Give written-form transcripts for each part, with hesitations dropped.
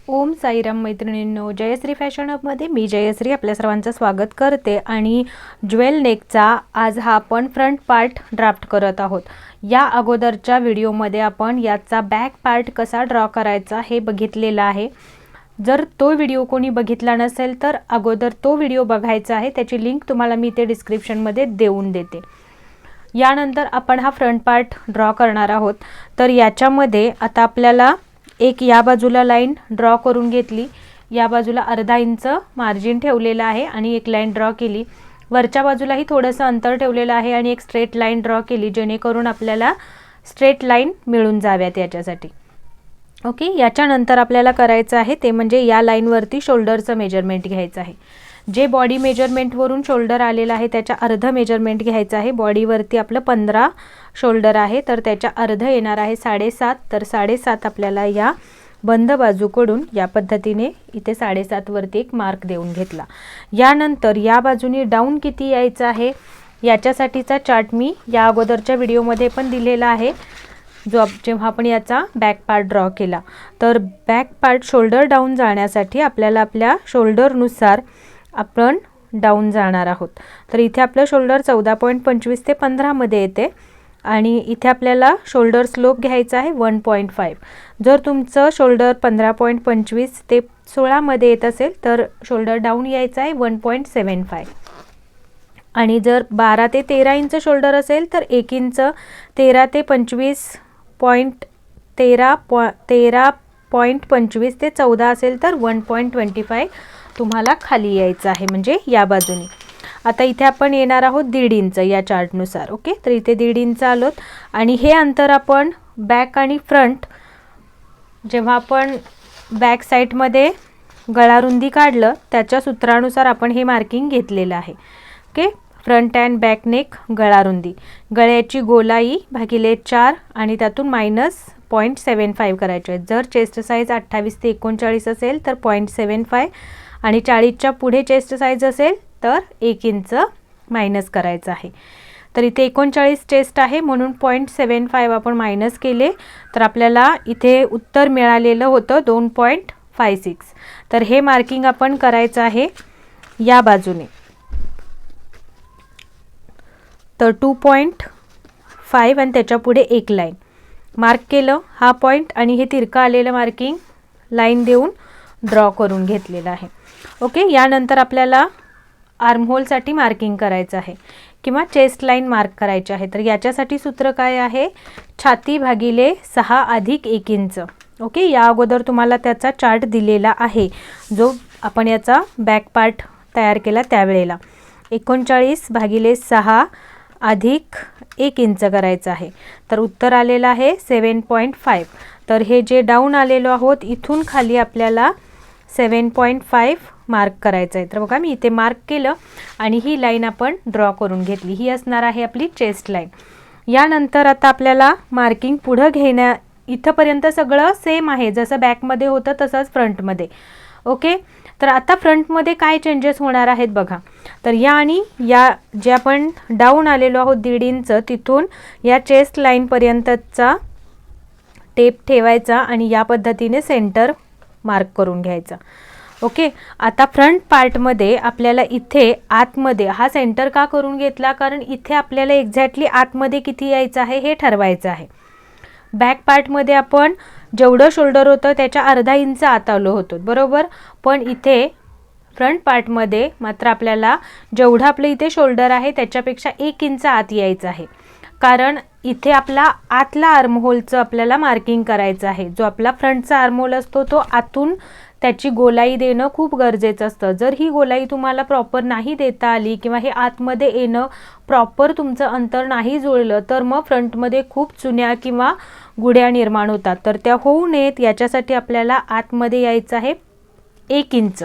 ओम साईराम मैत्रिणींनो, जयश्री फॅशन हबमध्ये मी जयश्री आपल्या सर्वांचं स्वागत करते। आणि ज्वेल नेकचा आज हा आपण फ्रंट पार्ट ड्राफ्ट करत आहोत। या अगोदरच्या व्हिडिओमध्ये आपण याचा बॅक पार्ट कसा ड्रॉ करायचा हे बघितलेला आहे। जर तो व्हिडिओ कोणी बघितला नसेल तर अगोदर तो व्हिडिओ बघायचा आहे, त्याची लिंक तुम्हाला मी इथे डिस्क्रिप्शनमध्ये देऊन देते। यानंतर आपण हा फ्रंट पार्ट ड्रॉ करणार आहोत। तर याच्यामध्ये आता आपल्याला एक या बाजूला लाईन ड्रॉ करून घेतली, या बाजूला अर्धा इंच मार्जिन ठेवलेला आहे आणि एक लाईन ड्रॉ केली। वरच्या बाजूलाही थोडंसं अंतर ठेवलेलं आहे आणि एक स्ट्रेट लाईन ड्रॉ केली, जेणेकरून आपल्याला स्ट्रेट लाईन मिळून जाव्यात याच्यासाठी। ओके, याच्यानंतर आपल्याला करायचं आहे ते म्हणजे या लाईनवरती शोल्डरचं मेजरमेंट घ्यायचं आहे। जे बॉडी मेजरमेंटवरून शोल्डर आलेलं आहे त्याच्या अर्ध मेजरमेंट घ्यायचं आहे। बॉडीवरती आपलं 15 शोल्डर आहे, तर त्याच्या अर्ध येणार आहे 7.5। तर 7.5 आपल्याला या बंद बाजूकडून या पद्धतीने इथे 7.5 वरती एक मार्क देऊन घेतला। यानंतर या बाजूने डाऊन किती यायचं आहे याच्यासाठीचा चार्ट मी या अगोदरच्या व्हिडिओमध्ये पण दिलेला आहे, जो जेव्हा आपण याचा बॅक पार्ट ड्रॉ केला। तर बॅक पार्ट शोल्डर डाऊन जाण्यासाठी आपल्याला आपल्या शोल्डरनुसार आपण डाऊन जाणार आहोत। तर इथे आपलं शोल्डर 14.25 ते 15 मध्ये येते आणि इथे आपल्याला शोल्डर स्लोप घ्यायचा आहे 1.5। जर तुमचं शोल्डर 15.25 ते 16 मध्ये येत असेल तर शोल्डर डाऊन यायचा आहे 1.75। आणि जर 12 ते 13 इंच शोल्डर असेल तर 1 इंच 13 ते 13.25 ते 14 असेल तर 1.25 तुम्हाला खाली यायचं आहे, म्हणजे या बाजूने। आता इथे आपण येणार आहोत 1.5 इंच या चार्टनुसार। ओके, तर इथे 1.5 इंच आलोत आणि हे अंतर आपण बॅक आणि फ्रंट जेव्हा आपण बॅक साईडमध्ये गळारुंदी काढलं त्याच्या सूत्रानुसार आपण हे मार्किंग घेतलेलं आहे। Okay, front and back neck गळारुंदी, गळ्याची गोलाई भागिले 4 आणि त्यातून -0.75 करायचे आहे। जर चेस्ट साईज 28 ते 39 असेल तर 0.75 आणि 40च्या पुढे चेस्ट साईज असेल तर 1 इंच मायनस करायचं आहे। तर इथे 39 चेस्ट आहे म्हणून 0.75 आपण मायनस केले, तर आपल्याला इथे उत्तर मिळालेलं होतं 2.56। तर हे मार्किंग आपण करायचं आहे या बाजूने। तर 2.5 आणि त्याच्या पुढे एक लाईन मार्क केलं, हा पॉईंट आणि हे तिरकं आलेलं मार्किंग लाईन देऊन ड्रॉ करून घेतलेलं आहे। ओके, यानंतर आपल्याला आर्महोलसाठी मार्किंग करायचं आहे किंवा चेस्ट लाईन मार्क करायची आहे। तर याच्यासाठी सूत्र काय आहे, छाती भागिले 6 अधिक 1 इंच। ओके, या अगोदर तुम्हाला त्याचा चार्ट दिलेला आहे जो आपण याचा बॅक पार्ट तयार केला त्यावेळेला। 39 भागिले 6 अधिक 1 इंच करायचं आहे, तर उत्तर आलेलं आहे 7.5। तर हे जे डाऊन आलेलो आहोत इथून खाली आपल्याला 7.5 मार्क करायचं आहे। तर बघा मी इथे मार्क केलं आणि ही लाईन आपण ड्रॉ करून घेतली, ही असणार आहे आपली चेस्ट लाईन। यानंतर आता आपल्याला मार्किंग पुढं इथंपर्यंत सगळं सेम आहे, जसं बॅकमध्ये होतं तसंच फ्रंटमध्ये। ओके, तर आता फ्रंटमध्ये काय चेंजेस होणार आहेत बघा। तर या आणि या जे आपण डाऊन आलेलो आहोत 1.5 इंच तिथून या चेस्ट लाईनपर्यंतचा टेप ठेवायचा आणि या पद्धतीने सेंटर मार्क करून घ्यायचा। ओके, आता फ्रंट पार्टमध्ये आपल्याला इथे आतमध्ये हा सेंटर का करून घेतला, कारण इथे आपल्याला एक्झॅक्टली आतमध्ये किती यायचं आहे हे ठरवायचं आहे। बॅक पार्टमध्ये आपण जेवढं शोल्डर होतं त्याच्या अर्धा इंच आत आलो होतो बरोबर, पण इथे फ्रंट पार्टमध्ये मात्र आपल्याला जेवढं आपलं इथे शोल्डर आहे त्याच्यापेक्षा 1 इंच आत यायचं आहे, कारण इथे आपला आतला आर्महोलचं आपल्याला मार्किंग करायचं आहे। जो आपला फ्रंटचा आर्महोल असतो तो आतून त्याची गोलाई देणं खूप गरजेचं असतं। जर ही गोलाई तुम्हाला प्रॉपर नाही देता आली किंवा हे आतमध्ये येणं प्रॉपर तुमचं अंतर नाही जुळलं तर मग फ्रंटमध्ये खूप चुन्या किंवा गुड्या निर्माण होतात, तर त्या होऊ नयेत याच्यासाठी आपल्याला आतमध्ये यायचं आहे 1 इंच।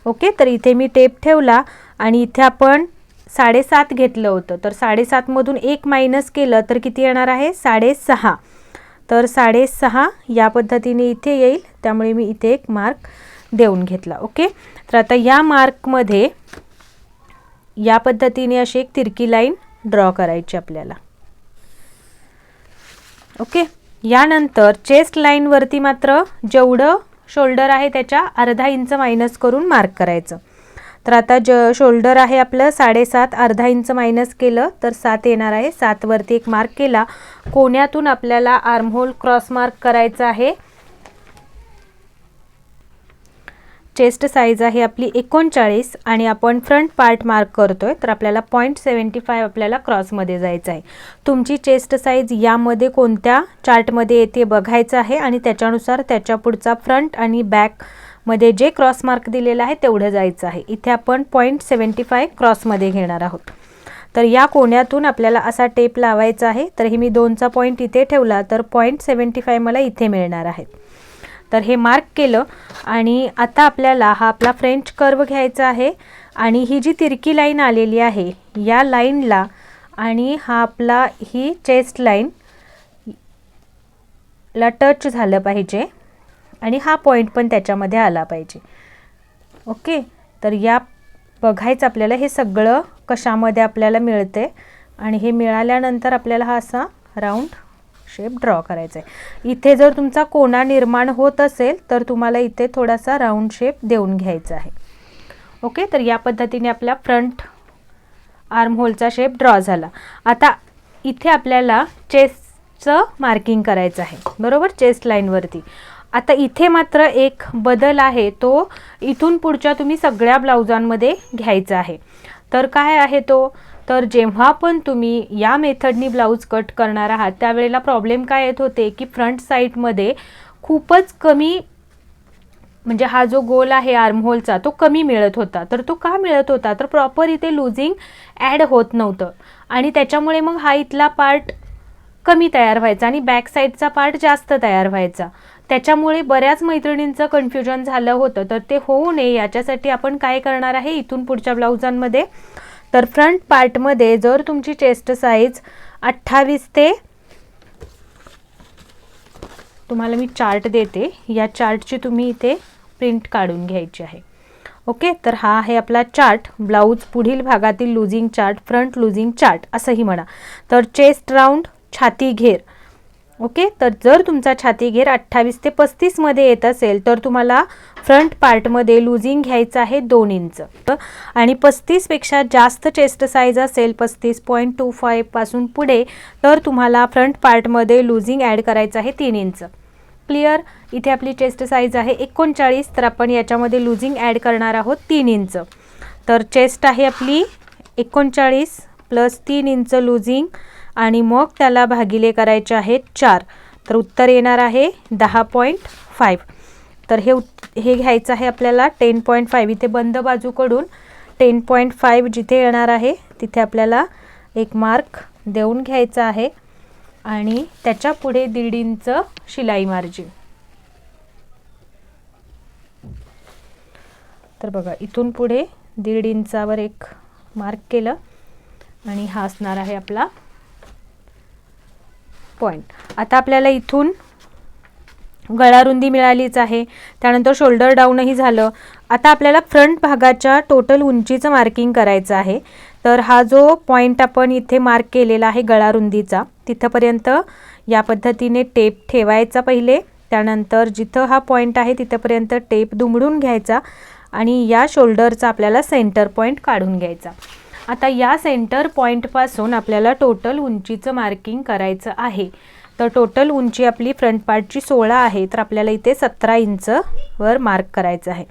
ओके, तर इथे मी टेप ठेवला आणि इथे आपण 7.5 घेतलं होतं, तर 7.5 मधून 1 मायनस केलं तर किती येणार आहे 6.5। तर 6.5 या पद्धतीने इथे येईल, त्यामुळे मी इथे एक मार्क देऊन घेतला। ओके, तर आता या मार्कमध्ये या पद्धतीने अशी एक तिरकी लाईन ड्रॉ करायची आपल्याला। ओके, यानंतर चेस्ट लाईनवरती मात्र जेवढं शोल्डर आहे त्याच्या अर्धा इंच मायनस करून मार्क करायचं. तर आता शोल्डर आहे आपलं 7.5, अर्धा इंच मायनस केलं तर 7 येणार आहे. 7 वरती एक मार्क केला. कोण्यातून आपल्याला आर्महोल क्रॉस मार्क करायचा आहे. चेस्ट साईज आहे आपली 39 आणि आपण फ्रंट पार्ट मार्क करतोय, तर आपल्याला 0.75 आपल्याला क्रॉसमध्ये जायचं आहे. तुमची चेस्ट साईज यामध्ये कोणत्या चार्टमध्ये येते बघायचं आहे आणि त्याच्यानुसार त्याच्या पुढचा फ्रंट आणि बॅक मध्ये जे क्रॉस मार्क दिलेला आहे तेवढं जायचं आहे. इथे आपण 0.75 क्रॉसमध्ये घेणार आहोत. तर या कोण्यातून आपल्याला असा टेप लावायचा आहे. तर हे मी 2चा पॉईंट इथे ठेवला तर 0.75 मला इथे मिळणार आहे. तर हे मार्क केलं आणि आता आपल्याला हा आपला फ्रेंच कर्व घ्यायचा आहे आणि ही जी तिरकी लाईन आलेली आहे या लाईनला आणि हा आपला ही चेस्ट लाईन ला टच झालं पाहिजे आणि हा पॉईंट पण त्याच्यामध्ये आला पाहिजे. ओके, तर या बघायचं आपल्याला हे सगळं कशामध्ये आपल्याला मिळते आणि हे मिळाल्यानंतर आपल्याला हा असा राऊंड शेप ड्रॉ करायचा आहे. इथे जर तुमचा कोना निर्माण होत असेल तर तुम्हाला इथे थोडासा राऊंड शेप देऊन घ्यायचा आहे. ओके, तर या पद्धतीने आपला फ्रंट आर्म होलचा शेप ड्रॉ झाला. आता इथे आपल्याला चेस्टचं मार्किंग करायचं आहे, बरोबर, चेस्ट लाईनवरती. आता इथे मात्र एक बदल आहे, तो इथून पुढच्या तुम्ही सगळ्या ब्लाउजांमध्ये घ्यायचा आहे. तर काय आहे तो, तर जेव्हा पण तुम्ही या मेथडनी ब्लाऊज कट करणार आहात त्यावेळेला प्रॉब्लेम काय येत होते की फ्रंट साईडमध्ये खूपच कमी, म्हणजे हा जो गोल आहे आर्महोलचा तो कमी मिळत होता. तर तो का मिळत होता, तर प्रॉपर इथे लूजिंग ॲड होत नव्हतं आणि त्याच्यामुळे मग हा इथला पार्ट कमी तयार व्हायचा आणि बॅक साईडचा पार्ट जास्त तयार व्हायचा. त्याच्यामुळे बऱ्याच मैत्रिणींचं कन्फ्युजन झालं होतं. तर ते होऊ नये याच्यासाठी आपण काय करणार आहे इथून पुढच्या ब्लाउजांमध्ये, तर फ्रंट पार्टमध्ये जर तुमची चेस्ट साईज 28 ते, तुम्हाला मी चार्ट देते, या चार्टची तुम्ही इथे प्रिंट काढून घ्यायची आहे. ओके, तर हा आहे आपला चार्ट, ब्लाऊज पुढील भागातील losing chart, front losing chart असंही म्हणा. तर चेस्ट राऊंड, छाती घेर. ओके, तर जर तुमचा छाती घेर 28 ते 35 मध्ये येत असेल तर तुम्हाला फ्रंट पार्टमध्ये लूजिंग घ्यायचं आहे 2 इंच आणि 35 पेक्षा जास्त चेस्ट साईज असेल 35.25 पासून पुढे तर तुम्हाला फ्रंट पार्टमध्ये लूजिंग ॲड करायचं आहे 3 इंच. क्लिअर, इथे आपली चेस्ट साईज आहे 39, तर आपण याच्यामध्ये लूजिंग ॲड करणार आहोत 3 इंच. तर चेस्ट आहे आपली 39 प्लस 3 इंच लूजिंग आणि मग त्याला भागिले करायचे आहेत 4, तर उत्तर येणार आहे 10.5. तर हे घ्यायचं आहे आपल्याला 10.5. इथे बंद बाजूकडून 10.5 जिथे येणार आहे तिथे आपल्याला एक मार्क देऊन घ्यायचा आहे आणि त्याच्या पुढे 1.5 इंच शिलाई मार्जिन. तर बघा इथून पुढे 1.5 इंचावर एक मार्क केलं आणि हा असणार आहे आपला पॉइंट. आता आपल्याला इथून गळा रुंदी मिळालीच आहे, त्यानंतर शोल्डर डाऊनही झालं. आता आपल्याला फ्रंट भागाच्या टोटल उंचीचं मार्किंग करायचं आहे. तर हा जो पॉइंट आपण इथे मार्क केलेला आहे गळा रुंदीचा, तिथपर्यंत या पद्धतीने टेप ठेवायचा पहिले, त्यानंतर जिथं हा पॉइंट आहे तिथपर्यंत टेप दुमडून घ्यायचा आणि या शोल्डरचा आपल्याला सेंटर पॉइंट काढून घ्यायचा. आता या सेंटर पॉईंटपासून आपल्याला टोटल उंचीचं मार्किंग करायचं आहे. तर टोटल उंची आपली फ्रंट पार्टची 16 आहे, तर आपल्याला इथे 17 इंच वर मार्क करायचं आहे.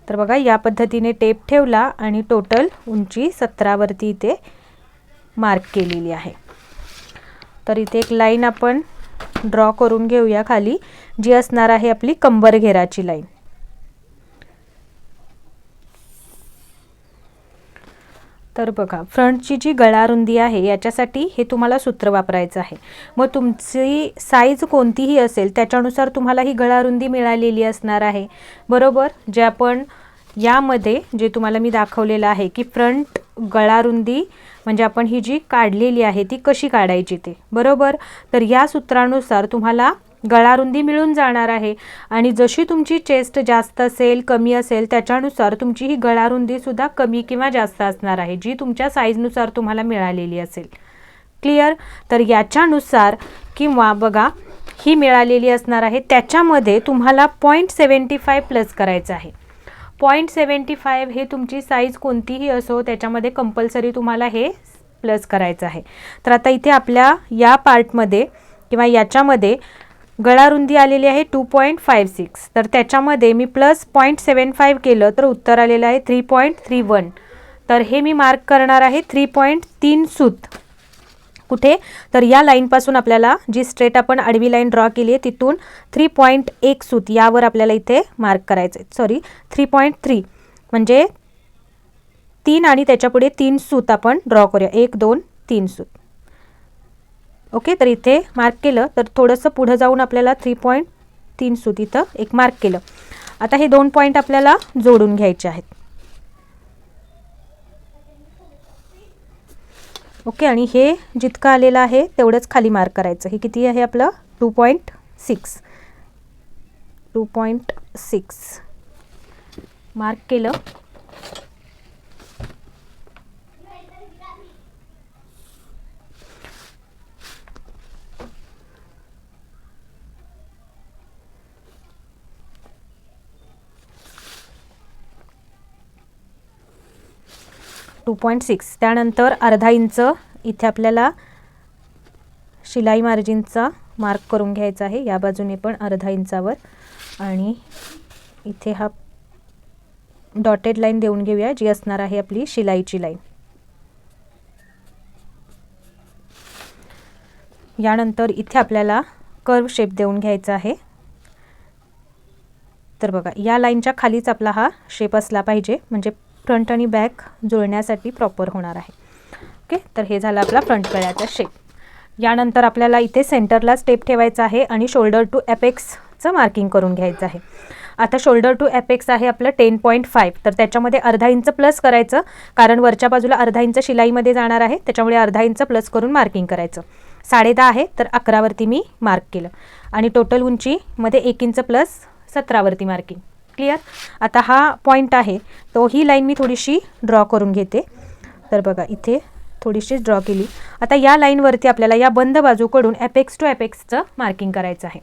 तर बघा या पद्धतीने टेप ठेवला आणि टोटल उंची 17 वरती इथे मार्क केलेली आहे. तर इथे एक लाईन आपण ड्रॉ करून घेऊया खाली, जी असणार आहे आपली कंबर घेराची लाईन. तर बघा फ्रंटची जी गळा रुंदी आहे याच्यासाठी हे तुम्हाला सूत्र वापरायचं आहे. मग तुमची साईज कोणतीही असेल त्याच्यानुसार तुम्हाला ही गळा रुंदी मिळालेली असणार आहे, बरोबर. जे आपण यामध्ये जे तुम्हाला मी दाखवलेलं आहे की फ्रंट गळा रुंदी म्हणजे आपण ही जी काढलेली आहे ती कशी काढायची ते, बरोबर. तर या सूत्रानुसार तुम्हाला गळा रुंदी मिळून जाणार आहे आणि जशी तुमची चेस्ट जास्त असेल कमी असेल त्याच्यानुसार तुमची ही गळा रुंदी सुद्धा कमी किंवा जास्त असणार आहे, जी तुमच्या साईजनुसार तुम्हाला मिळालेली असेल. क्लिअर. तर याच्यानुसार किंवा बघा ही मिळालेली असणार आहे, त्याच्यामध्ये तुम्हाला 0.75 प्लस करायचं आहे. 0.75 हे तुमची साईज कोणतीही असो त्याच्यामध्ये कंपल्सरी तुम्हाला हे प्लस करायचं आहे. तर आता इथे आपल्या या पार्टमध्ये किंवा याच्यामध्ये गळा रुंदी आलेली आहे 2.56, तर त्याच्यामध्ये मी प्लस 0.75 केलं तर उत्तर आलेलं आहे 3.31. तर हे मी मार्क करणार आहे 3.3 सूत. कुठे? तर या लाईनपासून आपल्याला जी स्ट्रेट आपण आडवी लाईन ड्रॉ केली आहे तिथून 3.1 सूत यावर आपल्याला इथे मार्क करायचं आहे. सॉरी 3.3 म्हणजे 3 आणि त्याच्यापुढे 3 सूत आपण ड्रॉ करूया. 1 2 3 सूत. ओके, तर इथे मार्क केलं तर थोडंसं पुढं जाऊन आपल्याला 3.3 सूत इथं एक मार्क केलं. आता हे 2 पॉईंट आपल्याला जोडून घ्यायचे आहेत. ओके, आणि हे जितकं आलेलं आहे तेवढंच खाली मार्क करायचं. हे किती आहे आपलं 2.6 मार्क केलं. त्यानंतर अर्धा इंच इथे आपल्याला शिलाई मार्जिनचा मार्क करून घ्यायचा आहे. या बाजूने पण अर्धा इंचावर आणि इथे हा डॉटेड लाईन देऊन घेऊया जी असणार आहे आपली शिलाईची लाईन. यानंतर इथे आपल्याला कर्व शेप देऊन घ्यायचा आहे. तर बघा या लाईनच्या खालीच आपला हा शेप असला पाहिजे म्हणजे फ्रंट आणि बॅक जुळण्यासाठी प्रॉपर होणार आहे. ओके, तर हे झालं आपला फ्रंट गळ्याचा शेप. यानंतर आपल्याला इथे सेंटरला स्टेप ठेवायचा आहे आणि शोल्डर टू एपेक्सचं मार्किंग करून घ्यायचं आहे. आता शोल्डर टू एपेक्स आहे आपलं 10.5, तर त्याच्यामध्ये अर्धा इंच प्लस करायचं कारण वरच्या बाजूला अर्धा इंच शिलाईमध्ये जाणार आहे, त्याच्यामुळे अर्धा इंच प्लस करून मार्किंग करायचं. 10.5 आहे तर 11 वरती मी मार्क केलं आणि टोटल उंचीमध्ये 1 इंच प्लस 17 वरती मार्किंग. क्लिअर? आता हा पॉईंट आहे तो ही लाईन मी थोडीशी ड्रॉ करून घेते. तर बघा इथे थोडीशी ड्रॉ केली. आता या लाईनवरती आपल्याला या बंद बाजूकडून एपेक्स टू एपेक्सचं मार्किंग करायचं आहे.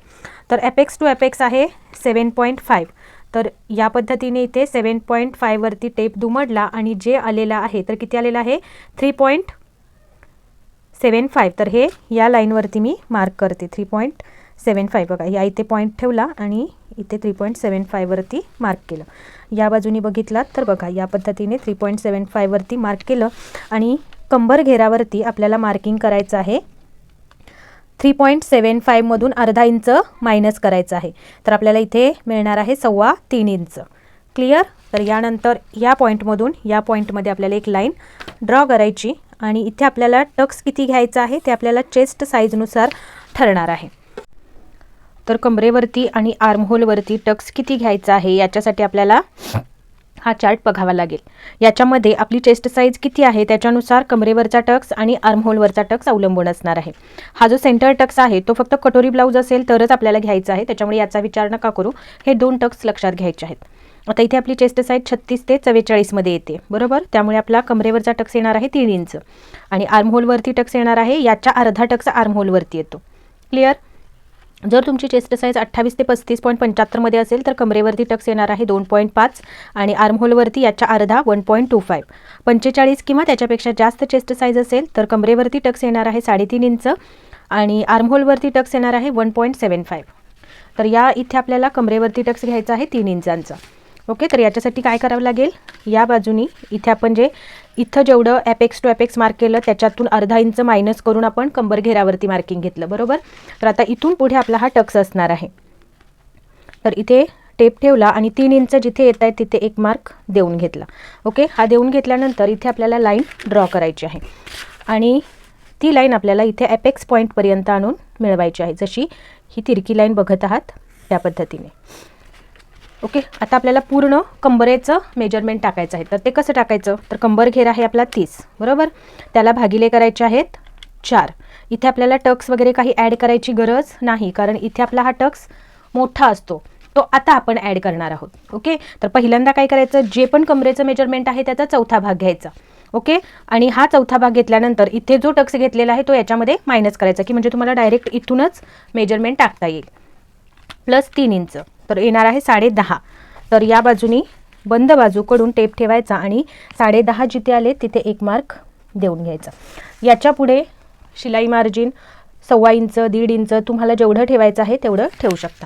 तर एपेक्स टू एपेक्स आहे 7.5, तर या पद्धतीने इथे 7.5 वरती टेप दुमडला आणि जे आलेला आहे तर किती आलेला आहे 3.75. तर हे या लाईनवरती मी मार्क करते 3.75. बघा या इथे पॉईंट ठेवला आणि इथे 3.75 वरती मार्क केलं. या बाजूनी बघितलात तर बघा या पद्धतीने 3.75 वरती मार्क केलं आणि कंबर घेरावरती आपल्याला मार्किंग करायचं आहे 3.75 मधून अर्धा इंच मायनस करायचं आहे. तर आपल्याला इथे मिळणार आहे 3.25 इंच. क्लिअर? तर यानंतर या पॉईंटमधून या पॉईंटमध्ये आपल्याला एक लाईन ड्रॉ करायची आणि इथे आपल्याला टक्स किती घ्यायचं आहे ते आपल्याला चेस्ट साईजनुसार ठरणार आहे. तर कमरेवरती आणि आर्महोलवरती टक्स किती घ्यायचा आहे याच्यासाठी आपल्याला हा चार्ट बघावा लागेल. याच्यामध्ये आपली चेस्ट साईज किती आहे त्याच्यानुसार कमरेवरचा टक्स आणि आर्महोलवरचा टक्स अवलंबून असणार आहे. हा जो सेंटर टक्स आहे तो फक्त कटोरी ब्लाऊज असेल तरच आपल्याला घ्यायचा आहे, त्याच्यामुळे याचा विचार नका करू. हे 2 टक्स लक्षात घ्यायचे आहेत. आता इथे आपली चेस्ट साईज 36 ते 44 मध्ये येते बरोबर, त्यामुळे आपला कमरेवरचा टक्स येणार आहे 3 इंच आणि आर्महोलवरती टक्स येणार आहे याच्या अर्धा टक्स आर्महोलवरती येतो. क्लिअर? जर तुमची चेस्ट साईज 28 ते 35.75 मध्ये असेल तर कमरेवरती टक्स येणार आहे 2.5 आणि आर्महोलवरती याच्या अर्धा 1.25. 45 किंवा त्याच्यापेक्षा जास्त चेस्ट साईज असेल तर कमरेवरती टक्स येणार आहे 3.5 इंच आणि आर्महोलवरती टक्स येणार आहे 1.75. तर या इथे आपल्याला कमरेवरती टक्स घ्यायचा आहे 3 इंचांचा. ओके, तर याच्यासाठी काय करावं लागेल, या बाजूनी इथे आपण जे इथं जेवढं एपेक्स टू एपेक्स मार्क केलं त्याच्यातून अर्धा इंच मायनस करून आपण कंबर घेरावरती मार्किंग घेतलं बरोबर. तर आता इथून पुढे आपला हा टक्स असणार आहे. तर इथे टेप ठेवला आणि 3 इंच जिथे येत आहे तिथे एक मार्क देऊन घेतला. ओके, हा देऊन घेतल्यानंतर इथे आपल्याला लाईन ड्रॉ करायची आहे आणि ती लाईन आपल्याला इथे एपेक्स पॉईंटपर्यंत आणून मिळवायची आहे, जशी ही तिरकी लाईन बघत आहात त्या पद्धतीने. ओके, आता आपल्याला पूर्ण कंबरेचं मेजरमेंट टाकायचं आहे. तर ते कसं टाकायचं, तर कंबर घेर आहे आपला 30 बरोबर, त्याला भागिले करायचे आहेत 4. इथे आपल्याला टक्स वगैरे काही ॲड करायची गरज नाही कारण इथे आपला हा टक्स मोठा असतो, तो आता आपण ॲड करणार आहोत. ओके, तर पहिल्यांदा काय करायचं, जे पण कमरेचं मेजरमेंट आहे त्याचा चौथा भाग घ्यायचा. ओके. आणि हा चौथा भाग घेतल्यानंतर इथे जो टक्स घेतलेला आहे तो याच्यामध्ये मायनस करायचा, की म्हणजे तुम्हाला डायरेक्ट इथूनच मेजरमेंट टाकता येईल. +3 इंच तर येणार आहे 10.5. तर या बाजूनी बंद बाजूकडून टेप ठेवायचा आणि 10.5 जिथे आले तिथे 1 मार्क देऊन घ्यायचा. याच्या पुढे शिलाई मार्जिन 1.25 इंच 1.5 इंच तुम्हाला जेवढं ठेवायचं आहे तेवढं ठेवू शकता.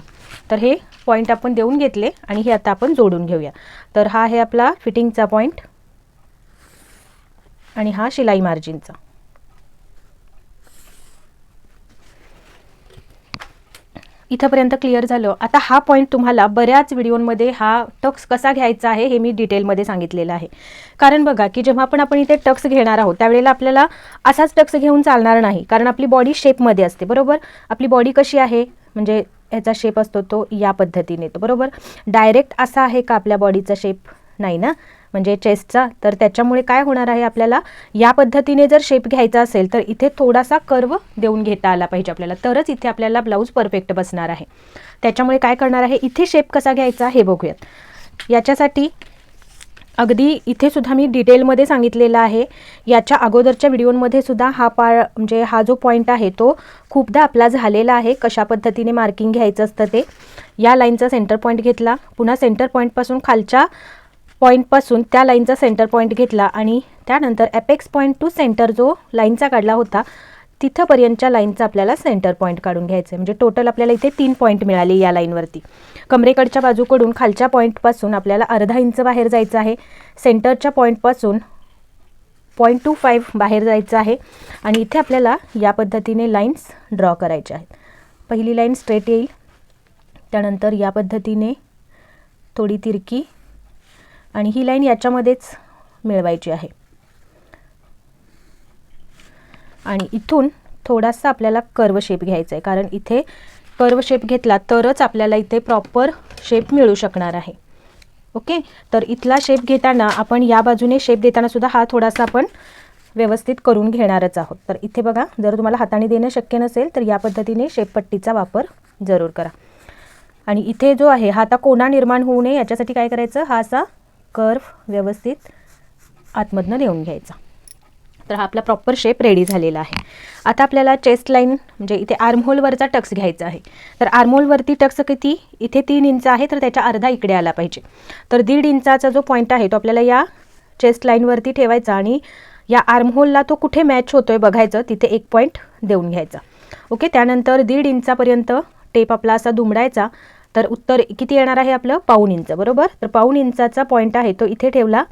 तर हे पॉईंट आपण देऊन घेतले आणि हे आता आपण जोडून घेऊया. तर हा आहे आपला फिटिंगचा पॉईंट आणि हा शिलाई मार्जिनचा. इथंपर्यंत क्लिअर झालं. आता हा पॉईंट तुम्हाला बऱ्याच व्हिडिओमध्ये हा टक्स कसा घ्यायचा आहे हे मी डिटेलमध्ये सांगितलेलं आहे. कारण बघा की जेव्हा आपण इथे टक्स घेणार आहोत त्यावेळेला आपल्याला असाच टक्स घेऊन चालणार नाही, कारण आपली बॉडी शेपमध्ये असते. बरोबर, आपली बॉडी कशी आहे म्हणजे याचा शेप असतो तो या पद्धतीने येतो. बरोबर, डायरेक्ट असा आहे का आपल्या बॉडीचा शेप? नाही ना, म्हणजे चेस्टचा. तर त्याच्यामुळे काय होणार आहे, आपल्याला या पद्धतीने जर शेप घ्यायचा असेल तर इथे थोडासा कर्व देऊन घेता आला पाहिजे आपल्याला, तरच इथे आपल्याला ब्लाऊज परफेक्ट बसणार आहे. त्याच्यामुळे काय करणार आहे, इथे शेप कसा घ्यायचा हे बघूयात. याच्यासाठी अगदी इथे सुद्धा मी डिटेलमध्ये सांगितलेला आहे. याच्या अगोदरच्या व्हिडिओमध्ये सुद्धा म्हणजे हा जो पॉईंट आहे तो खूपदा आपला झालेला आहे, कशा पद्धतीने मार्किंग घ्यायचं असतं ते. या लाईनचा सेंटर पॉईंट घेतला, पुन्हा सेंटर पॉईंटपासून खालच्या पॉईंटपासून त्या लाईनचा सेंटर पॉईंट घेतला आणि त्यानंतर ॲपेक्स पॉईंट टू सेंटर जो लाईनचा काढला होता तिथंपर्यंतच्या लाईनचा आपल्याला सेंटर पॉईंट काढून घ्यायचं आहे. म्हणजे टोटल आपल्याला इथे 3 पॉईंट मिळाले या लाईनवरती. कमरेकडच्या बाजूकडून खालच्या पॉईंटपासून आपल्याला अर्धा इंच बाहेर जायचं आहे. सेंटरच्या पॉईंटपासून 0.25 बाहेर जायचं आहे आणि इथे आपल्याला या पद्धतीने लाईन्स ड्रॉ करायच्या आहेत. पहिली लाईन स्ट्रेट येईल, त्यानंतर या पद्धतीने थोडी तिरकी आणि ही लाईन याच्यामध्येच मिळवायची आहे. आणि इथून थोडासा आपल्याला कर्व शेप घ्यायचा आहे, कारण इथे कर्व शेप घेतला तरच आपल्याला इथे प्रॉपर शेप मिळू शकणार आहे. ओके, तर इथला शेप घेताना आपण या बाजूने शेप देताना सुद्धा हा थोडासा आपण व्यवस्थित करून घेणारच आहोत. तर इथे बघा, जर तुम्हाला हाताने देणं शक्य नसेल तर या पद्धतीने शेपपट्टीचा वापर जरूर करा. आणि इथे जो आहे हा आता कोना निर्माण होऊ नये याच्यासाठी काय करायचं, हा असा कर्व व्यवस्थित आतमधनं देऊन घ्यायचा. तर हा आपला प्रॉपर शेप रेडी झालेला आहे. आता आपल्याला चेस्ट लाईन म्हणजे इथे आर्महोलवरचा टक्स घ्यायचा आहे. तर आर्महोलवरती टक्स किती, इथे 3 इंच आहे तर त्याच्या अर्धा इकडे आला पाहिजे. तर 1.5 इंचाचा जो पॉईंट आहे तो आपल्याला या चेस्ट लाईनवरती ठेवायचा आणि या आर्महोलला तो कुठे मॅच होतोय बघायचं, तिथे 1 पॉईंट देऊन घ्यायचा. ओके, त्यानंतर 1.5 इंचापर्यंत टेप आपला असा दुमडायचा. तर उत्तर किती येणार आहे आपलं, 1.25 इंच. बरोबर, तर 1.25 इंचाचा पॉईंट आहे तो इथे ठेवला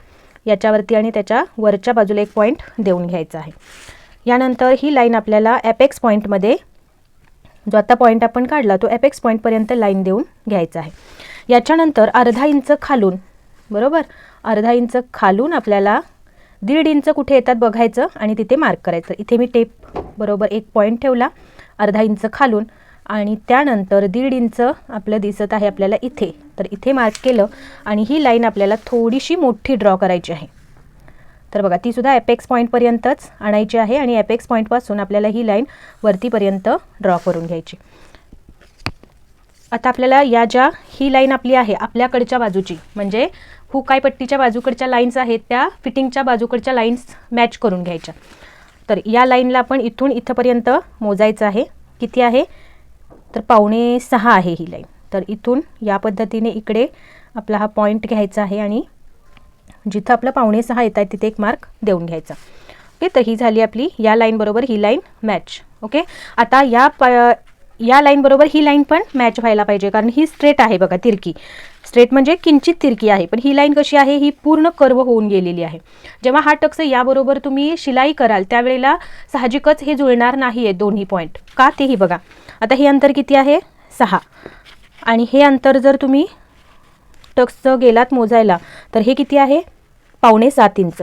याच्यावरती आणि त्याच्या वरच्या बाजूला 1 पॉईंट देऊन घ्यायचा आहे. यानंतर ही लाईन आपल्याला ॲपेक्स पॉईंटमध्ये जो आता पॉईंट आपण काढला तो ॲपेक्स पॉईंटपर्यंत लाईन देऊन घ्यायचा आहे. याच्यानंतर अर्धा इंच खालून, बरोबर, अर्धा इंच खालून आपल्याला 1.5 इंच कुठे येतात बघायचं आणि तिथे मार्क करायचं. इथे मी टेप बरोबर 1 पॉईंट ठेवला अर्धा इंच खालून आणि त्यानंतर 1.5 इंच आपलं दिसत आहे आपल्याला इथे, तर इथे मार्क केलं आणि ही लाईन आपल्याला थोडीशी मोठी ड्रॉ करायची आहे. तर बघा, ती सुद्धा ॲपेक्स पॉईंटपर्यंतच आणायची आहे आणि ॲपेक्स पॉईंटपासून आपल्याला ही लाईन वरतीपर्यंत ड्रॉ करून घ्यायची. आता आपल्याला या ज्या ही लाईन आपली आहे आपल्याकडच्या बाजूची, म्हणजे हुकाय पट्टीच्या बाजूकडच्या लाईन्स आहेत त्या फिटिंगच्या बाजूकडच्या लाईन्स मॅच करून घ्यायच्या. तर या लाईनला आपण इथून इथंपर्यंत मोजायचं आहे. किती आहे, तर 5.25 आहे ही लाईन. तर इथून या पद्धतीने इकडे आपला हा पॉईंट घ्यायचा आहे आणि जिथं आपलं 5.25 येत आहे तिथे 1 मार्क देऊन घ्यायचा. ओके, तर ही झाली आपली या लाईन बरोबर ही लाईन मॅच. ओके, आता या लाईन बरोबर ही लाईन पण मॅच व्हायला पाहिजे, कारण ही स्ट्रेट आहे बघा, तिरकी. स्ट्रेट म्हणजे किंचित तिरकी आहे, पण ही लाईन कशी आहे, ही पूर्ण कर्व होऊन गेलेली आहे. जेव्हा हा टक्स याबरोबर तुम्ही शिलाई कराल त्यावेळेला साहजिकच हे जुळणार नाही आहे दोन्ही पॉईंट. का तेही बघा. आता हे अंतर किती आहे, 6, आणि हे अंतर जर तुम्ही टक्सचं गेलात मोजायला तर हे किती आहे, 5.25 इंच,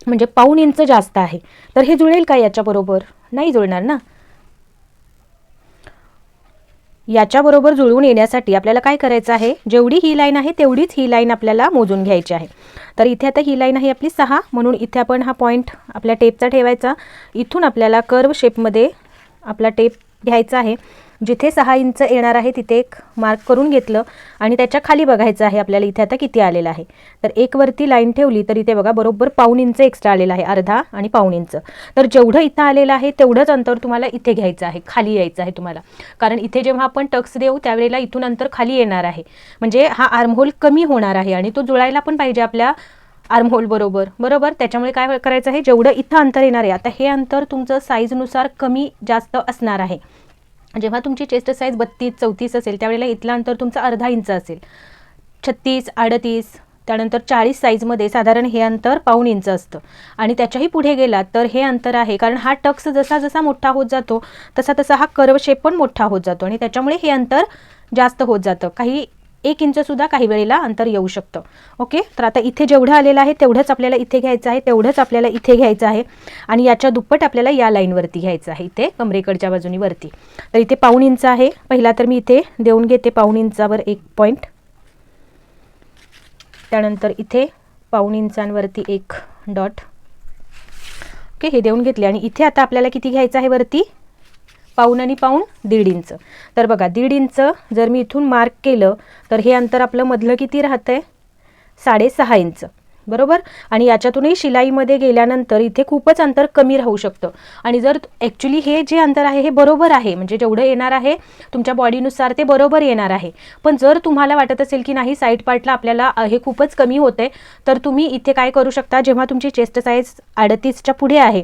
म्हणजे 1.25 इंच जास्त आहे. तर हे जुळेल का याच्याबरोबर, नाही जुळणार ना. याच्याबरोबर जुळवून येण्यासाठी आपल्याला काय करायचं आहे, जेवढी ही लाईन आहे तेवढीच ही लाईन आपल्याला मोजून घ्यायची आहे. तर इथे आता ही लाईन आहे आपली 6, म्हणून इथे आपण हा पॉईंट आपल्या टेपचा ठेवायचा. इथून आपल्याला कर्व शेपमध्ये आपला टेप घ्यायचा आहे जिथे 6 इंच येणार आहे तिथे एक मार्क करून घेतलं आणि त्याच्या खाली बघायचं आहे आपल्याला इथे आता किती आलेलं आहे. तर एक वरती लाईन ठेवली तर इथे बघा बरोबर पाऊण इंच एक्स्ट्रा आलेलं आहे, अर्धा आणि पाऊण इंच. तर जेवढं इथं आलेलं आहे तेवढंच अंतर तुम्हाला इथे घ्यायचं आहे, खाली यायचं आहे तुम्हाला. कारण इथे जेव्हा आपण टक्स देऊ त्यावेळेला इथून अंतर खाली येणार आहे, म्हणजे हा आर्महोल कमी होणार आहे आणि तो जुळायला पण पाहिजे आपल्या आर्महोल बरोबर. त्याच्यामुळे काय करायचं आहे, जेवढं इथं अंतर येणार आहे, आता हे अंतर तुमचं साईजनुसार कमी जास्त असणार आहे. जेव्हा तुमची चेस्ट साईज 32-34 असेल त्यावेळेला इथलं अंतर तुमचं अर्धा इंच असेल. 36-38 त्यानंतर 40 साईजमध्ये साधारण हे अंतर पाऊण इंच असतं आणि त्याच्याही पुढे गेला तर हे अंतर आहे, कारण हा टक्स जसा जसा मोठा होत जातो तसा तसा हा कर्व शेप पण मोठा होत जातो आणि त्याच्यामुळे हे अंतर जास्त होत जातं. काही 1 इंचसुद्धा काही वेळेला अंतर येऊ शकतं. ओके, तर आता इथे जेवढं आलेलं आहे तेवढंच आपल्याला इथे घ्यायचं आहे, तेवढंच आपल्याला इथे घ्यायचं आहे आणि याच्या दुप्पट आपल्याला या लाईनवरती घ्यायचं आहे, इथे कमरेकडच्या बाजूनी वरती. तर इथे पाऊण इंच आहे, पहिला तर मी इथे देऊन घेते पाऊण इंचावर 1 पॉईंट, त्यानंतर इथे पाऊण इंचांवरती 1 डॉट. ओके, हे देऊन घेतले आणि इथे आता आपल्याला किती घ्यायचं आहे वरती, पाऊण आणि पाऊण 1.5 इंच. तर बघा 1.5 इंच जर मी इथून मार्क केलं तर हे अंतर आपलं मधलं किती राहतंय, 6.5 इंच बरोबर. आणि याच्यातूनही शिलाईमध्ये गेल्यानंतर इथे खूपच अंतर कमी राहू शकतं आणि जर ॲक्च्युली हे जे अंतर आहे हे बरोबर आहे, म्हणजे जेवढं येणार आहे तुमच्या बॉडीनुसार ते बरोबर येणार आहे. पण जर तुम्हाला वाटत असेल की नाही साईड पार्टला आपल्याला हे खूपच कमी होते, तर तुम्ही इथे काय करू शकता, जेव्हा तुमची चेस्ट साईज 38च्या पुढे आहे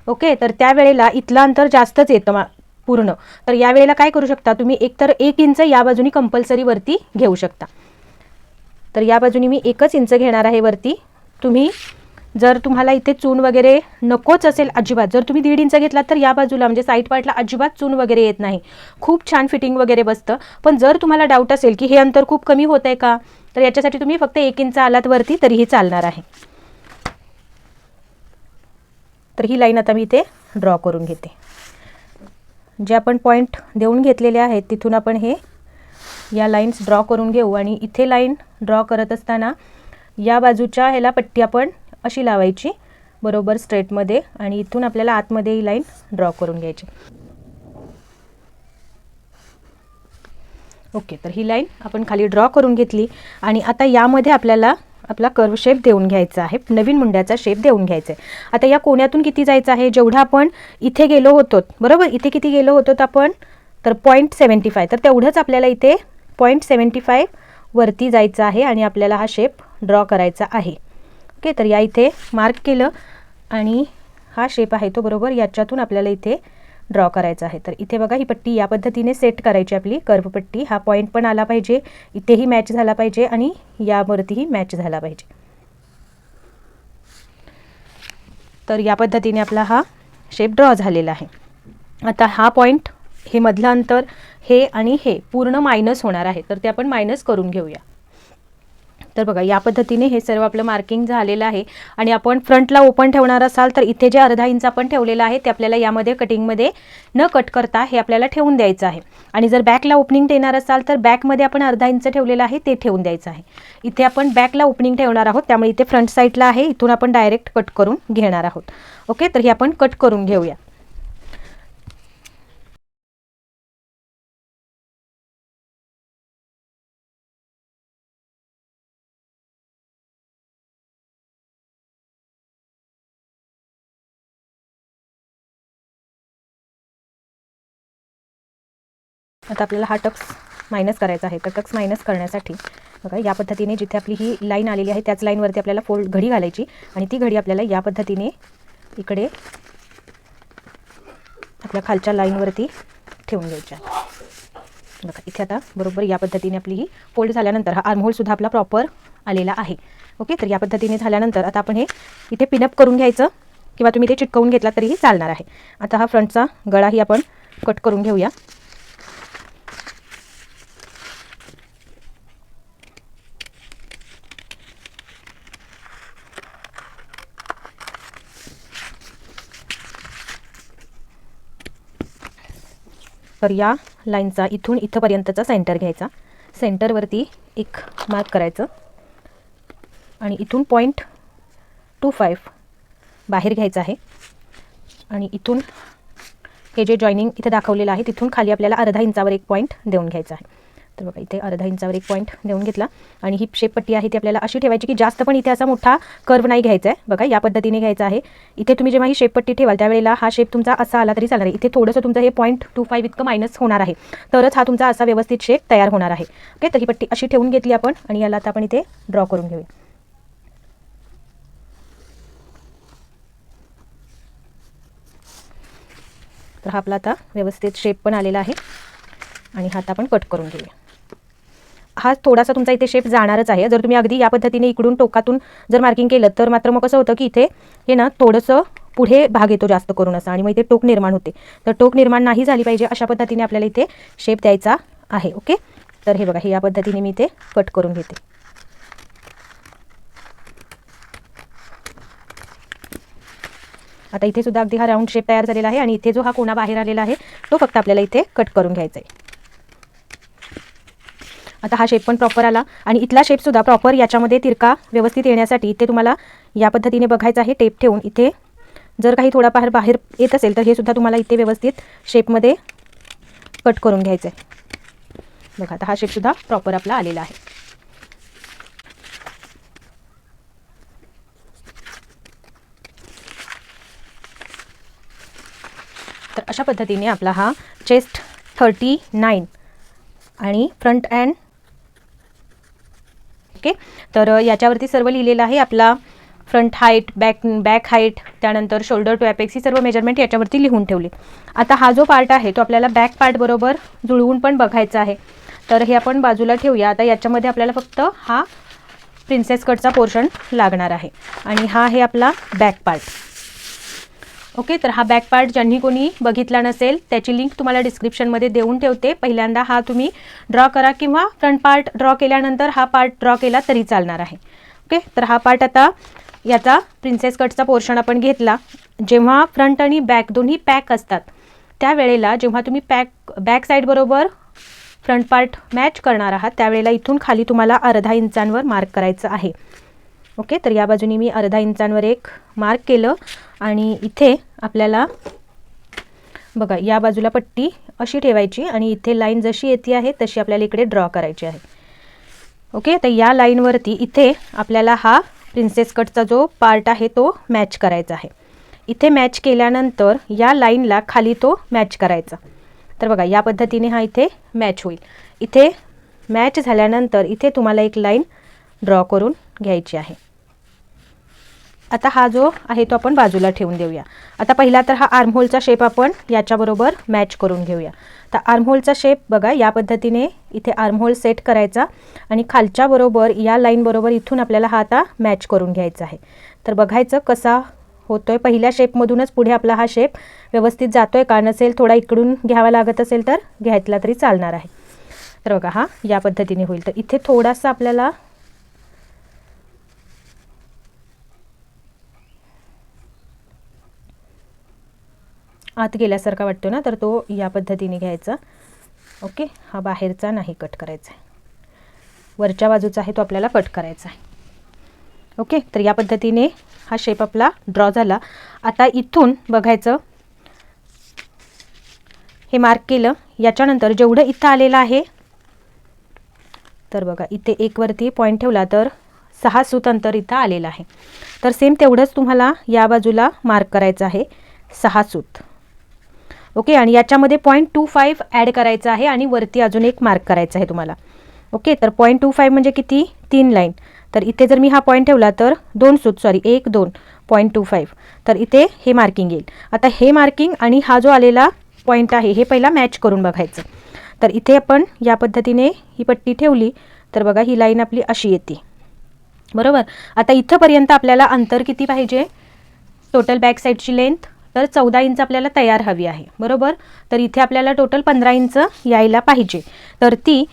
ओके, तर त्यावेळेला इथलं अंतर जास्तच येतं पूर्ण. तर यावेळेला काय करू शकता तुम्ही, एकतर 1 इंच या बाजूनी कंपल्सरी वरती घेऊ शकता. तर या बाजूनी मी 1च इंच घेणार आहे वरती. तुम्ही जर तुम्हाला इथे चून वगैरे नकोच असेल अजिबात, जर तुम्ही 1.5 इंच घेतलात तर या बाजूला म्हणजे साईड पार्टला अजिबात चून वगैरे येत नाही, खूप छान फिटिंग वगैरे बसतं. पण जर तुम्हाला डाऊट असेल की हे अंतर खूप कमी होत आहे का, तर याच्यासाठी तुम्ही फक्त 1 इंच आलात वरती तरीही चालणार आहे. तर ही लाईन आता मी इथे ड्रॉ करून घेते. जे आपण पॉईंट देऊन घेतलेले आहेत तिथून आपण हे या लाईन्स ड्रॉ करून घेऊ आणि इथे लाईन ड्रॉ करत असताना या बाजूच्या ह्याला पट्टी आपण अशी लावायची बरोबर स्ट्रेटमध्ये आणि इथून आपल्याला आतमध्ये ही लाईन ड्रॉ करून घ्यायची. ओके, तर ही लाईन आपण खाली ड्रॉ करून घेतली आणि आता यामध्ये आपल्याला आपला कर्व शेप देऊन घ्यायचा आहे, नवीन मुंड्याचा शेप देऊन घ्यायचा आहे. आता या कोण्यातून किती जायचं आहे, जेवढा आपण इथे गेलो होतो बरोबर, इथे किती गेलो होतो आपण, तर 0.75, तर तेवढंच आपल्याला इथे 0.75 वरती जायचं आहे आणि आपल्याला हा शेप ड्रॉ करायचा आहे. ओके, तर या इथे मार्क केलं आणि हा शेप आहे तो बरोबर याच्यातून आपल्याला इथे ड्रॉ करायचा आहे. तर इथे बघा ही पट्टी या पद्धतीने सेट करायची आपली कर्व पट्टी. हा पॉईंट पण आला पाहिजे, इथेही मॅच झाला पाहिजे आणि यावरतीही मॅच झाला पाहिजे. तर या पद्धतीने आपला हा शेप ड्रॉ झालेला आहे. आता हा पॉईंट, हे मधलं अंतर, हे आणि हे पूर्ण मायनस होणार आहे, तर ते आपण मायनस करून घेऊया. तर बघा या पद्धतीने हे सर्व आपलं मार्किंग झालेलं आहे आणि आपण फ्रंटला ओपन ठेवणार असाल तर इथे जे अर्धा इंच आपण ठेवलेलं आहे ते आपल्याला यामध्ये कटिंगमध्ये न कट करता हे आपल्याला ठेवून द्यायचं आहे. आणि जर बॅकला ओपनिंग देणार असाल तर बॅकमध्ये आपण अर्धा इंच ठेवलेलं आहे ते ठेवून द्यायचं आहे. इथे आपण बॅकला ओपनिंग ठेवणार आहोत त्यामुळे इथे फ्रंट साईडला आहे, इथून आपण डायरेक्ट कट करून घेणार आहोत. ओके, तर हे आपण कट करून घेऊया. आता आपल्याला हा टक्स मायनस करायचा आहे. तर टक्स मायनस करण्यासाठी बघा या पद्धतीने जिथे आपली ही लाईन आलेली आहे त्याच लाईनवरती आपल्याला फोल्ड घडी घालायची आणि ती घडी आपल्याला या पद्धतीने इकडे आपल्या खालच्या लाईनवरती ठेवून घ्यायची आहे. बघा इथे आता बरोबर या पद्धतीने आपली ही फोल्ड झाल्यानंतर हा आर्महोलसुद्धा आपला प्रॉपर आलेला आहे. ओके, तर या पद्धतीने झाल्यानंतर आता आपण हे इथे पिनअप करून घ्यायचं किंवा तुम्ही ते चिटकवून घेतला तरीही चालणार आहे. आता हा फ्रंटचा गळाही आपण कट करून घेऊया. तर या लाईनचा इथून इथंपर्यंतचा सेंटर घ्यायचा, सेंटरवरती एक मार्क करायचं आणि इथून 0.25 बाहेर घ्यायचं आहे आणि इथून हे जे जॉईनिंग इथे दाखवलेलं आहे तिथून खाली आपल्याला अर्धा इंचावर एक पॉईंट देऊन घ्यायचा आहे. तर बघा इथे अर्धा इंचावर एक पॉईंट देऊन घेतला आणि ही शेप पट्टी आहे ती आपल्याला अशी ठेवायची की जास्त पण इथे असा मोठा कर्व नाही घ्यायचा आहे. बघा या पद्धतीने घ्यायचा आहे. इथे तुम्ही जेव्हा ही शेप पट्टी ठेवाल त्यावेळेला हा शेप तुमचा असा आला तरी चालणार आहे. इथे थोडंसं तुमचं हे 0.25 इतकं मायनस होणार आहे, तरच हा तुमचा असा व्यवस्थित शेप तयार होणार आहे. ओके, तर ही पट्टी अशी ठेवून घेतली आपण आणि याला आता आपण इथे ड्रॉ करून घेऊया. तर हा आपला आता व्यवस्थित शेप पण आलेला आहे आणि हा आता आपण कट करून घेऊया. हा थोडासा तुमचा इथे शेप जाणारच आहे. जर तुम्ही अगदी या पद्धतीने इकडून टोकातून जर मार्किंग केलं तर मात्र मग कसं होतं की इथे हे ना थोडंसं पुढे भाग येतो जास्त करून असं आणि मग इथे टोक निर्माण होते. तर टोक निर्माण नाही झाली पाहिजे अशा पद्धतीने आपल्याला इथे शेप द्यायचा आहे. ओके, तर हे बघा हे या पद्धतीने मी इथे कट करून घेते. आता इथे सुद्धा अगदी हा राऊंड शेप तयार झालेला आहे आणि इथे जो हा कोना बाहेर आलेला आहे तो फक्त आपल्याला इथे कट करून घ्यायचा आहे. आता हा शेप पण प्रॉपर आला आणि इथला शेप सुद्धा प्रॉपर याच्यामध्ये तिरका व्यवस्थित येण्यासाठी इथे तुम्हाला या पद्धतीने बघायचं आहे. टेप ठेवून इथे जर काही थोडा बाहेर येत असेल तर हे सुद्धा तुम्हाला इथे व्यवस्थित शेपमध्ये कट करून घ्यायचं आहे. बघा आता हा शेप सुद्धा प्रॉपर आपला आलेला आहे. तर अशा पद्धतीने आपला हा चेस्ट 39 आणि फ्रंट अँड ओके, तर याच्यावरती सर्व लिहिलेलं आहे. आपला फ्रंट हाईट, बॅक हाईट, त्यानंतर शोल्डर टू ॲपेक्स ही सर्व मेजरमेंट याच्यावरती लिहून ठेवली. आता हा जो पार्ट आहे तो आपल्याला बॅक पार्ट बरोबर जुळवून पण बघायचा आहे. तर हे आपण बाजूला ठेवूया. आता याच्यामध्ये आपल्याला फक्त हा प्रिन्सेस कटचा पोर्शन लागणार आहे आणि हा आहे आपला बॅक पार्ट. ओके, तर हा बॅक पार्ट ज्यांनी कोणी बघितला नसेल त्याची लिंक तुम्हाला डिस्क्रिप्शनमध्ये देऊन ठेवते. पहिल्यांदा हा तुम्ही ड्रॉ करा किंवा फ्रंट पार्ट ड्रॉ केल्यानंतर हा पार्ट ड्रॉ केला तरी चालणार आहे. ओके, तर हा पार्ट आता याचा प्रिन्सेस कटचा पोर्शन आपण घेतला. जेव्हा फ्रंट आणि बॅक दोन्ही पॅक असतात त्यावेळेला जेव्हा तुम्ही बॅक साईड बरोबर फ्रंट पार्ट मॅच करणार आहात त्यावेळेला इथून खाली तुम्हाला अर्धा इंचांवर मार्क करायचं आहे. ओके, तर या बाजूने मी अर्धा इंचांवर एक मार्क केलं आणि इथे आपल्याला बघा या बाजूला पट्टी अशी ठेवायची आणि इथे लाईन जशी येते आहे तशी आपल्याला इकडे ड्रॉ करायची आहे. ओके, तर या लाईनवरती इथे आपल्याला हा प्रिन्सेस कटचा जो पार्ट आहे तो मॅच करायचा आहे. इथे मॅच केल्यानंतर या लाईनला खाली तो मॅच करायचा. तर बघा या पद्धतीने हा इथे मॅच होईल. इथे मॅच झाल्यानंतर इथे तुम्हाला एक लाईन ड्रॉ करून घ्यायची आहे. आता हा जो आहे तो आपण बाजूला ठेवून देऊया. आता पहिला तर हा आर्महोलचा शेप आपण याच्याबरोबर मॅच करून घेऊया. तर आर्महोलचा शेप बघा या पद्धतीने इथे आर्महोल सेट करायचा आणि खालच्या बरोबर या लाईन बरोबर इथून आपल्याला हा आता मॅच करून घ्यायचा आहे. तर बघायचं कसा होतोय. पहिल्या शेपमधूनच पुढे आपला हा शेप व्यवस्थित जातोय का, नसेल थोडा इकडून घ्यावा लागत असेल तर घ्यायला तरी चालणार आहे. तर बघा हा या पद्धतीने होईल. तर इथे थोडासा आपल्याला आत गेल्यासारखा वाटतो ना, तर तो या पद्धतीने घ्यायचा. ओके, हा बाहेरचा नाही कट करायचा आहे, वरच्या बाजूचा आहे तो आपल्याला कट करायचा आहे. ओके, तर या पद्धतीने हा शेप आपला ड्रॉ झाला. आता इथून बघायचं हे मार्क केलं. याच्यानंतर जेवढं इथं आलेलं आहे तर बघा इथे एक वरती पॉईंट ठेवला तर 6 सूत अंतर इथं आलेलं आहे. तर सेम तेवढंच तुम्हाला या बाजूला मार्क करायचं आहे, 6 सूत. ओके, आणि याच्यामध्ये 0.25 ॲड करायचं आहे आणि वरती अजून एक मार्क करायचा आहे तुम्हाला. ओके, तर 0.25 म्हणजे किती, 3 लाईन. तर इथे जर मी हा पॉईंट ठेवला तर 2 सूत, सॉरी 1 2 0.25, तर इथे हे मार्किंग येईल. आता हे मार्किंग आणि हा जो आलेला पॉईंट आहे हे पहिला मॅच करून बघायचं. तर इथे आपण या पद्धतीने ही पट्टी ठेवली तर बघा ही लाईन आपली अशी येते, बरोबर. आता इथंपर्यंत आपल्याला अंतर किती पाहिजे, टोटल बॅक साईडची लेंथ तर 14 इंच आपल्याला तयार हवी आहे, बरोबर. तर इथे आपल्याला टोटल 15 इंच यायला पाहिजे, तर ती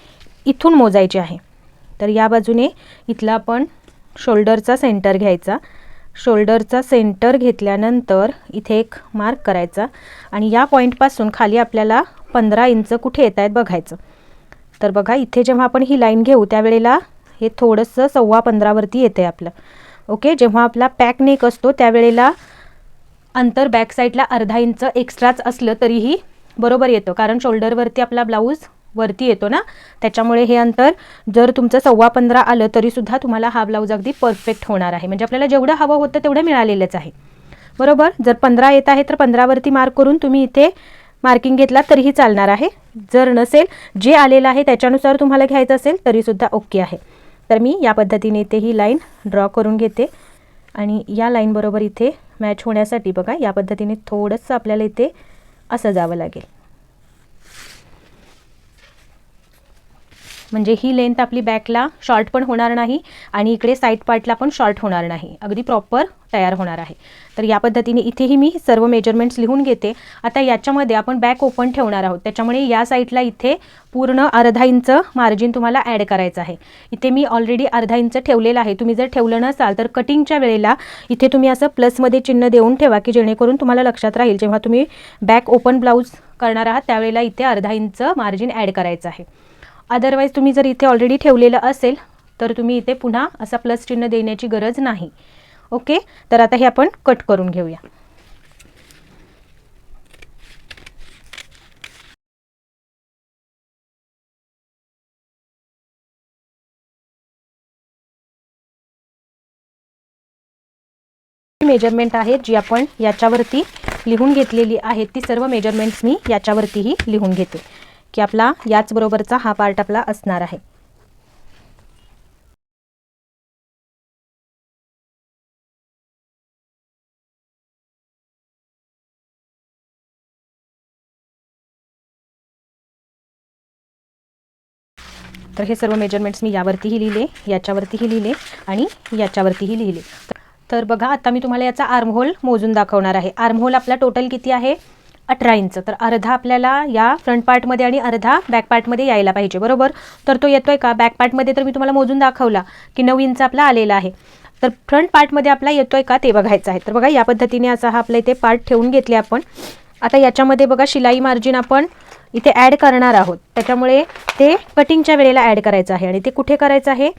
इथून मोजायची आहे. तर या बाजूने इथला आपण शोल्डरचा सेंटर घ्यायचा. शोल्डरचा सेंटर घेतल्यानंतर इथे एक मार्क करायचा आणि या पॉईंटपासून खाली आपल्याला 15 इंच कुठे येत आहेत बघायचं. तर बघा इथे जेव्हा आपण ही लाईन घेऊ त्यावेळेला हे थोडंसं 15.25 वरती येते आपलं. ओके, जेव्हा आपला पॅक नेक असतो त्यावेळेला अंतर बॅक साईडला अर्धा इंच एक्स्ट्राच असलं तरीही बरोबर येतं, कारण शोल्डरवरती आपला ब्लाऊज वरती येतो ना, त्याच्यामुळे हे अंतर जर तुमचं 15.25 आलं तरीसुद्धा तुम्हाला हा ब्लाऊज अगदी परफेक्ट होणार आहे. म्हणजे आपल्याला जेवढं हवं होतं तेवढं मिळालेलंच आहे, बरोबर. जर 15 येत आहे तर 15वरती मार्क करून तुम्ही इथे मार्किंग घेतला तरीही चालणार आहे. जर नसेल, जे आलेलं आहे त्याच्यानुसार तुम्हाला घ्यायचं असेल तरीसुद्धा ओके आहे. तर मी या पद्धतीने इथे ही लाईन ड्रॉ करून घेते आणि या लाईनबरोबर इथे मॅच होण्यासाठी बघा या पद्धतीने थोडंसं आपल्याला इथे असं जावं लागेल, म्हणजे ही लेंथ आपली बॅकला शॉर्ट पण होणार नाही आणि इकडे साईड पार्टला पण शॉर्ट होणार नाही, अगदी प्रॉपर तयार होणार आहे. तर या पद्धतीने इथेही मी सर्व मेजरमेंट्स लिहून घेते. आता याच्यामध्ये आपण बॅक ओपन ठेवणार आहोत, त्याच्यामुळे या साईडला इथे पूर्ण अर्धा इंच मार्जिन तुम्हाला ॲड करायचं आहे. इथे मी ऑलरेडी अर्धा इंच ठेवलेलं आहे. तुम्ही जर ठेवलं नसाल तर कटिंगच्या वेळेला इथे तुम्ही असं प्लसमध्ये चिन्ह देऊन ठेवा, की जेणेकरून तुम्हाला लक्षात राहील जेव्हा तुम्ही बॅक ओपन ब्लाऊज करणार आहात त्यावेळेला इथे अर्धा इंच मार्जिन ॲड करायचं आहे. अदरवाईज तुम्ही जर इथे ऑलरेडी ठेवलेलं असेल तर तुम्ही इथे पुन्हा असा प्लस चिन्ह देण्याची गरज नाही. ओके, तर आता हे आपण कट करून घेऊया. मेजरमेंट आहेत जी आपण याच्यावरती लिहून घेतलेली आहेत, ती सर्व मेजरमेंट्स मी याच्यावरतीही लिहून घेते, की आपला याच बरोबरचा हा पार्ट आपला असणार आहे. तर हे सर्व मेजरमेंट्स मी यावरतीही लिहिले, याच्यावरतीही लिहिले आणि याच्यावरतीही लिहिले. तर बघा आता मी तुम्हाला याचा आर्महोल मोजून दाखवणार आहे. आर्महोल आपला टोटल किती आहे? 18 इंच. तर अर्धा आपल्याला या फ्रंट पार्टमध्ये आणि अर्धा बॅक पार्टमध्ये यायला पाहिजे, बरोबर. तर तो येतोय का? बॅक पार्टमध्ये तर मी तुम्हाला मोजून दाखवला की 9 इंच आपला आलेला आहे. तर फ्रंट पार्टमध्ये आपला येतोय का ते बघायचं आहे. तर बघा या पद्धतीने असा हा आपला इथे पार्ट ठेवून घेतले आपण. आता याच्यामध्ये बघा शिलाई मार्जिन आपण इथे ॲड करणार आहोत, त्याच्यामुळे ते कटिंगच्या वेळेला ॲड करायचं आहे. आणि ते कुठे करायचं आहे?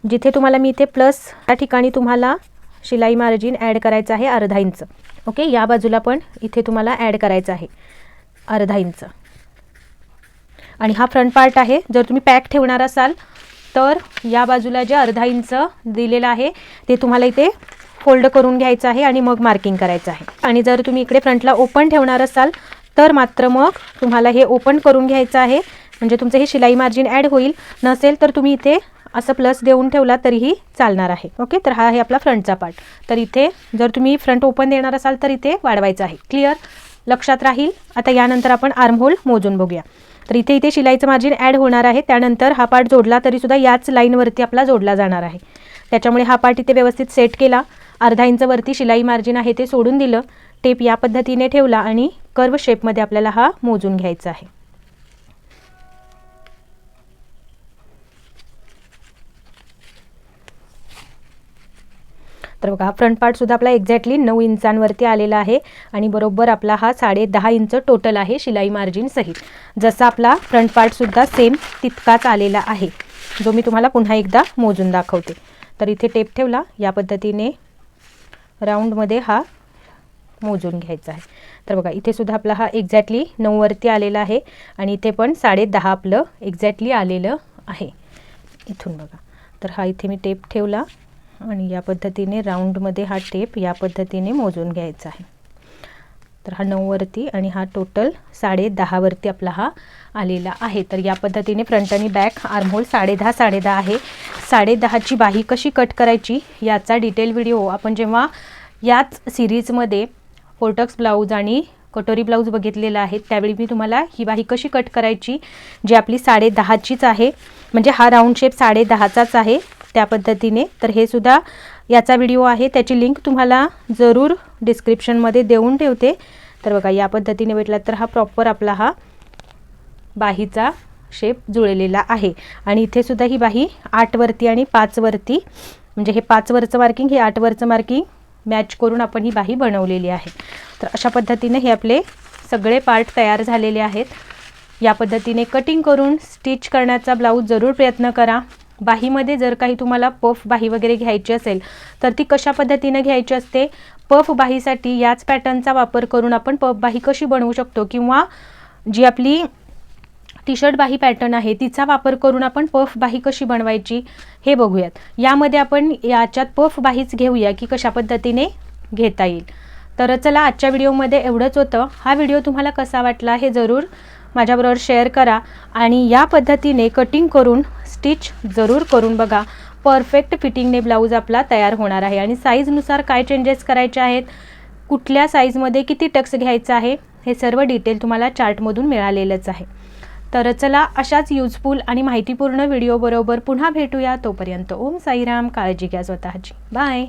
जिथे तुम्हाला मी इथे प्लस त्या ठिकाणी तुम्हाला शिलाई मार्जिन ॲड करायचं आहे अर्धा इंच. ओके, या बाजूला पण इथे तुम्हाला ॲड करायचं आहे अर्धा इंच. आणि हा फ्रंट पार्ट आहे. जर तुम्ही पॅक ठेवणार असाल तर या बाजूला जे अर्धा इंच दिलेलं आहे ते तुम्हाला इथे फोल्ड करून घ्यायचं आहे आणि मग मार्किंग करायचं आहे. आणि जर तुम्ही इकडे फ्रंटला ओपन ठेवणार असाल तर मात्र मग तुम्हाला हे ओपन करून घ्यायचं आहे, म्हणजे तुमचं हे शिलाई मार्जिन ॲड होईल. नसेल तर तुम्ही इथे असं प्लस देऊन ठेवला तरीही चालणार आहे. ओके, तर हा आहे आपला फ्रंटचा पार्ट. तर इथे जर तुम्ही फ्रंट ओपन देणार असाल तर इथे वाढवायचं आहे. क्लिअर, लक्षात राहील. आता यानंतर आपण आर्महोल मोजून बघूया. तर इथे शिलाईचं मार्जिन ॲड होणार आहे, त्यानंतर हा पार्ट जोडला तरीसुद्धा याच लाईनवरती आपला जोडला जाणार आहे. त्याच्यामुळे हा पार्ट इथे व्यवस्थित सेट केला. अर्धा इंचवरती शिलाई मार्जिन आहे ते सोडून दिलं, टेप या पद्धतीने ठेवला आणि कर्व शेपमध्ये आपल्याला हा मोजून घ्यायचा आहे. तर बघा फ्रंट पार्टसुद्धा आपला एक्झॅक्टली 9 इंचांवरती आलेला आहे आणि बरोबर आपला हा 10.5 इंच टोटल आहे शिलाई मार्जिन सहित. जसा आपला फ्रंट पार्टसुद्धा सेम तितकाच आलेला आहे, जो मी तुम्हाला पुन्हा एकदा मोजून दाखवते. तर इथे टेप ठेवला, या पद्धतीने राऊंडमध्ये हा मोजून घ्यायचा आहे. तर बघा इथे सुद्धा आपला हा एक्झॅक्टली 9 वरती आलेला आहे आणि इथे पण 10.5 आपलं एक्झॅक्टली आलेलं आहे इथून बघा. तर हा इथे मी टेप ठेवला आणि या पद्धतीने राऊंडमध्ये हा टेप या पद्धतीने मोजून घ्यायचा आहे. तर हा 9 वरती आणि हा टोटल 10.5 वरती आपला हा आलेला आहे. तर या पद्धतीने फ्रंट आणि बॅक आर्महोल 10.5 आहे. 10.5ची बाही कशी कट करायची याचा डिटेल व्हिडिओ आपण जेव्हा याच सिरीजमध्ये फोर्टक्स ब्लाऊज आणि कटोरी ब्लाऊज बघितलेला आहे त्यावेळी मी तुम्हाला ही बाही कशी कट करायची, जी आपली 10.5चीच आहे, म्हणजे हा राऊंड शेप 10.5चाच आहे त्या पद्धतीने. तर हे सुद्धा याचा व्हिडिओ आहे, त्याची लिंक तुम्हाला जरूर डिस्क्रिप्शनमध्ये देऊन ठेवते. तर बघा या पद्धतीने भेटला तर हा प्रॉपर आपला हा बाहीचा शेप जुळलेला आहे. आणि इथे सुद्धा ही बाही 8 वरती आणि 5 वरती, म्हणजे हे 5 वरचं मार्किंग हे 8 वरचं मार्किंग मॅच करून आपण ही बाही बनवलेली आहे. तर अशा पद्धतीने हे आपले सगळे पार्ट तयार झालेले आहेत. या पद्धतीने कटिंग करून स्टिच करण्याचा ब्लाऊज जरूर प्रयत्न करा. बाहीमध्ये जर काही तुम्हाला पफ बाही वगैरे घ्यायची असेल तर ती कशा पद्धतीने घ्यायची असते, पफ बाहीसाठी याच पॅटर्नचा वापर करून आपण पफ बाही कशी बनवू शकतो, किंवा जी आपली टी शर्ट बाही पॅटर्न आहे तिचा वापर करून आपण पफ बाही कशी बनवायची हे बघूयात. यामध्ये आपण याच्यात पफ बाहीच घेऊया की कशा पद्धतीने घेता येईल. तर चला, आजच्या व्हिडिओमध्ये एवढंच होतं. हा व्हिडिओ तुम्हाला कसा वाटला हे जरूर माझ्याबरोबर शेअर करा आणि या पद्धतीने कटिंग करून स्टिच जरूर करून बघा. परफेक्ट फिटिंगने ब्लाऊज आपला तयार होणार आहे. आणि साईजनुसार काय चेंजेस करायचे आहेत, कुठल्या साईजमध्ये किती टक्स घ्यायचं आहे, हे सर्व डिटेल तुम्हाला चार्टमधून मिळालेलंच आहे. तर चला, अशाच युजफुल आणि माहितीपूर्ण व्हिडिओ बरोबर पुन्हा भेटूया. तोपर्यंत ओम साईराम. काळजी घ्या स्वतःची. बाय.